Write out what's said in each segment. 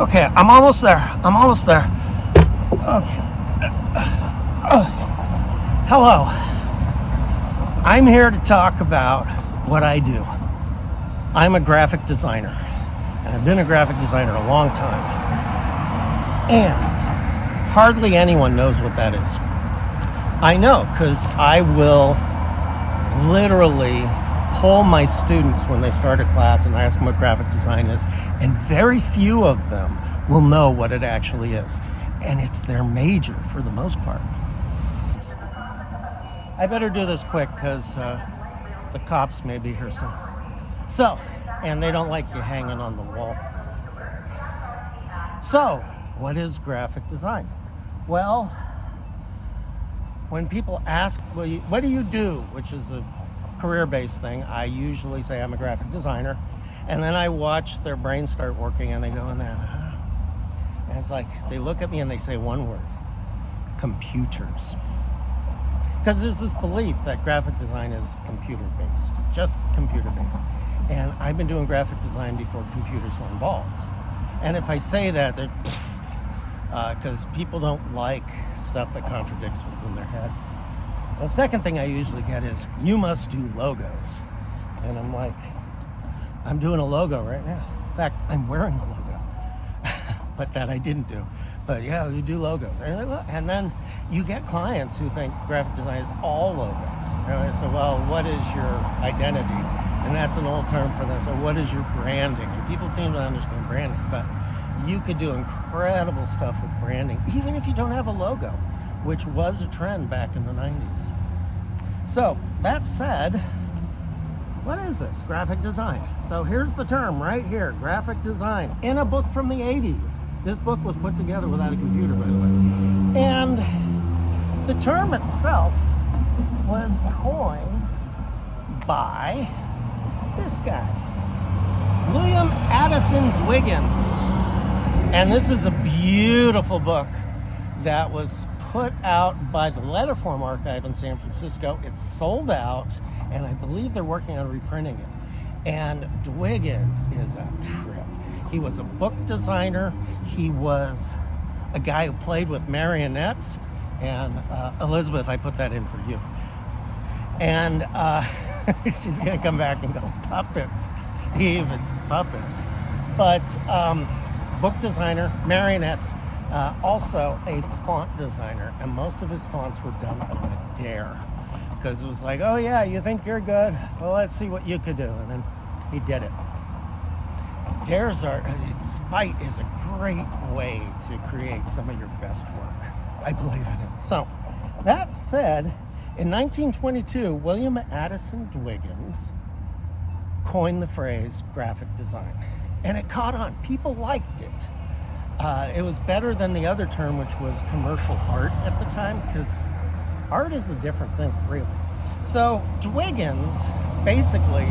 Okay, I'm almost there. Okay. Hello. I'm here to talk about what I do. I'm a graphic designer, and I've been a graphic designer a long time. And hardly anyone knows what that is. I know, because I will literally poll my students when they start a class and I ask them what graphic design is, and very few of them will know what it actually is. And it's their major for the most part. I better do this quick because the cops may be here soon. So, and they don't like you hanging on the wall. So, what is graphic design? Well, when people ask, well, what do you do, which is a career-based thing, I usually say I'm a graphic designer, and then I watch their brains start working and they go in there, and it's like they look at me and they say one word: computers. Because there's this belief that graphic design is computer-based, just computer-based. And I've been doing graphic design before computers were involved. And if I say that, they're because people don't like stuff that contradicts what's in their head. The second thing I usually get is, you must do logos. And I'm like, I'm doing a logo right now. In fact, I'm wearing a logo. But that I didn't do. But yeah, you do logos. And then you get clients who think graphic design is all logos. And I say, well, what is your identity? And that's an old term for this. So what is your branding? And people seem to understand branding, but you could do incredible stuff with branding, even if you don't have a logo, which was a trend back in the 90s. So that said, what is this? Graphic design. So here's the term right here, graphic design, in a book from the 80s. This book was put together without a computer, by the way. And the term itself was coined by this guy, William Addison Dwiggins. And this is a beautiful book that was put out by the Letterform Archive in San Francisco. It's sold out, and I believe they're working on reprinting it. And Dwiggins is a trip. He was a book designer. He was a guy who played with marionettes. And Elizabeth, I put that in for you. And she's going to come back and go, puppets. Steve, it's puppets. But book designer, marionettes, also a font designer. And most of his fonts were done on a dare. Because it was like, oh yeah, you think you're good? Well, let's see what you could do. And then he did it. Dares are, spite is a great way to create some of your best work. I believe in it. So, that said, in 1922, William Addison Dwiggins coined the phrase graphic design. And it caught on. People liked it. It was better than the other term, which was commercial art at the time, because art is a different thing, really. So Dwiggins basically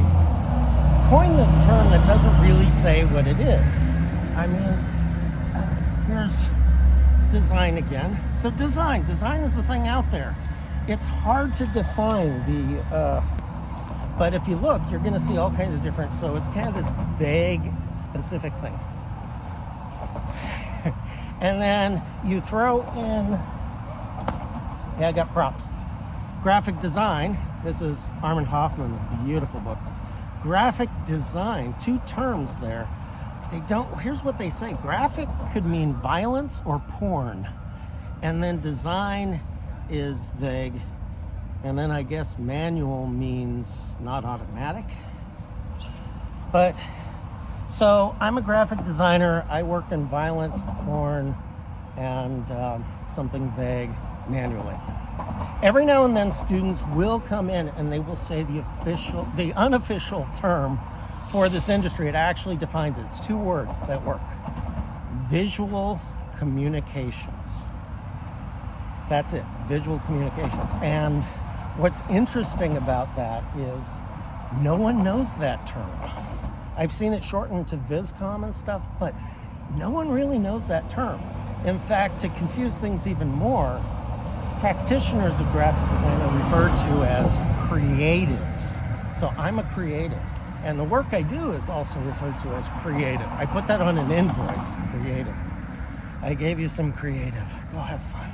coined this term that doesn't really say what it is. I mean, here's design again. So design is the thing out there. It's hard to define but if you look, you're going to see all kinds of different, so it's kind of this vague, specific thing. And then you throw in, yeah, I got props. Graphic design, this is Armand Hoffman's beautiful book. Graphic design, two terms there. Here's what they say. Graphic could mean violence or porn. And then design is vague. And then I guess manual means not automatic. But, so I'm a graphic designer. I work in violence, porn, and something vague manually. Every now and then students will come in and they will say the unofficial term for this industry. It actually defines it. It's two words that work. Visual communications. That's it, visual communications. And what's interesting about that is no one knows that term. I've seen it shortened to VisCom and stuff, but no one really knows that term. In fact, to confuse things even more, practitioners of graphic design are referred to as creatives. So I'm a creative. And the work I do is also referred to as creative. I put that on an invoice, creative. I gave you some creative. Go have fun.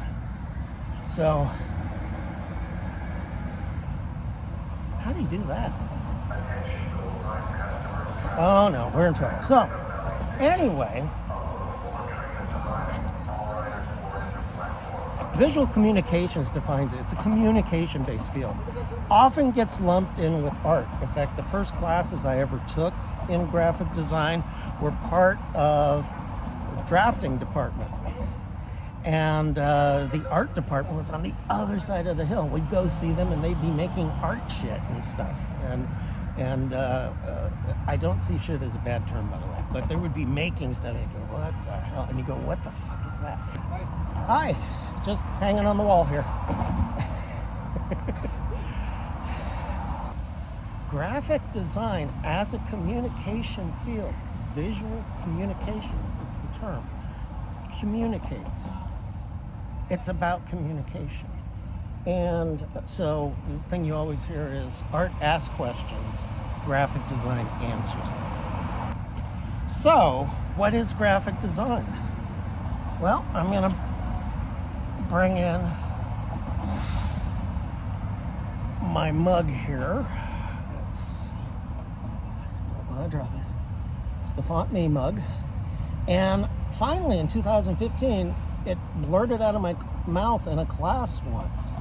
So, how do you do that? Oh no, we're in trouble. So, anyway, visual communications defines it. It's a communication-based field. Often gets lumped in with art. In fact, the first classes I ever took in graphic design were part of the drafting department. And the art department was on the other side of the hill. We'd go see them and they'd be making art shit and stuff. And I don't see shit as a bad term, by the way, but they would be making stuff and you go, what the hell? And you go, what the fuck is that? Hi, just hanging on the wall here. Graphic design as a communication field, visual communications is the term, communicates. It's about communication. And so the thing you always hear is art asks questions, graphic design answers them. So, what is graphic design? Well, I'm going to bring in my mug here. Let's see. Don't want to drop it. It's the Font Me mug. And finally, in 2015, it blurted out of my mouth in a class once.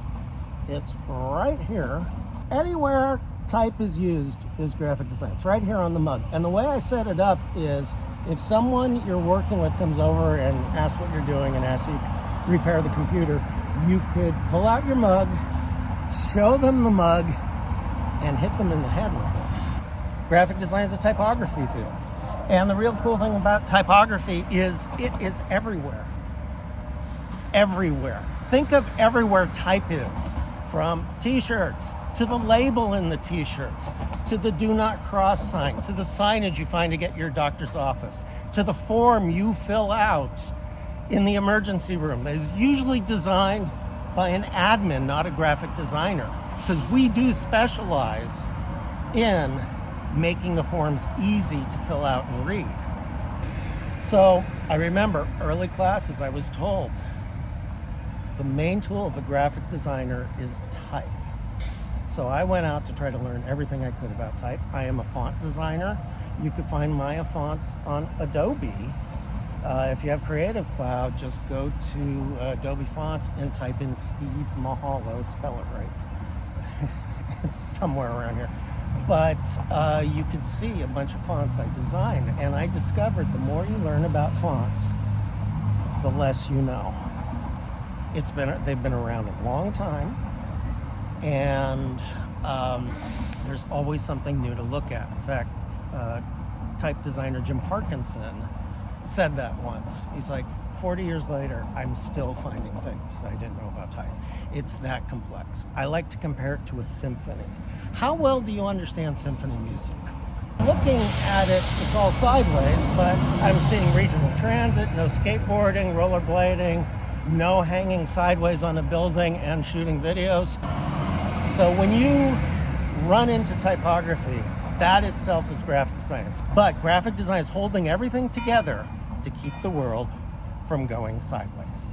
It's right here. Anywhere type is used is graphic design. It's right here on the mug. And the way I set it up is if someone you're working with comes over and asks what you're doing and asks you to repair the computer, you could pull out your mug, show them the mug, and hit them in the head with it. Graphic design is a typography field. And the real cool thing about typography is it is everywhere. Everywhere. Think of everywhere type is. From t-shirts, to the label in the t-shirts, to the do not cross sign, to the signage you find to get your doctor's office, to the form you fill out in the emergency room. That is usually designed by an admin, not a graphic designer, because we do specialize in making the forms easy to fill out and read. So I remember early classes I was told the main tool of a graphic designer is type. So I went out to try to learn everything I could about type. I am a font designer. You can find my fonts on Adobe. If you have Creative Cloud, just go to Adobe Fonts and type in Steve Mehallo, spell it right. It's somewhere around here. But you can see a bunch of fonts I designed, and I discovered the more you learn about fonts, the less you know. They've been around a long time, and there's always something new to look at. In fact, type designer Jim Parkinson said that once. He's like, 40 years later, I'm still finding things I didn't know about type. It's that complex. I like to compare it to a symphony. How well do you understand symphony music? Looking at it, it's all sideways, but I'm seeing regional transit, no skateboarding, rollerblading, no hanging sideways on a building and shooting videos. So when you run into typography, that itself is graphic science. But graphic design is holding everything together to keep the world from going sideways.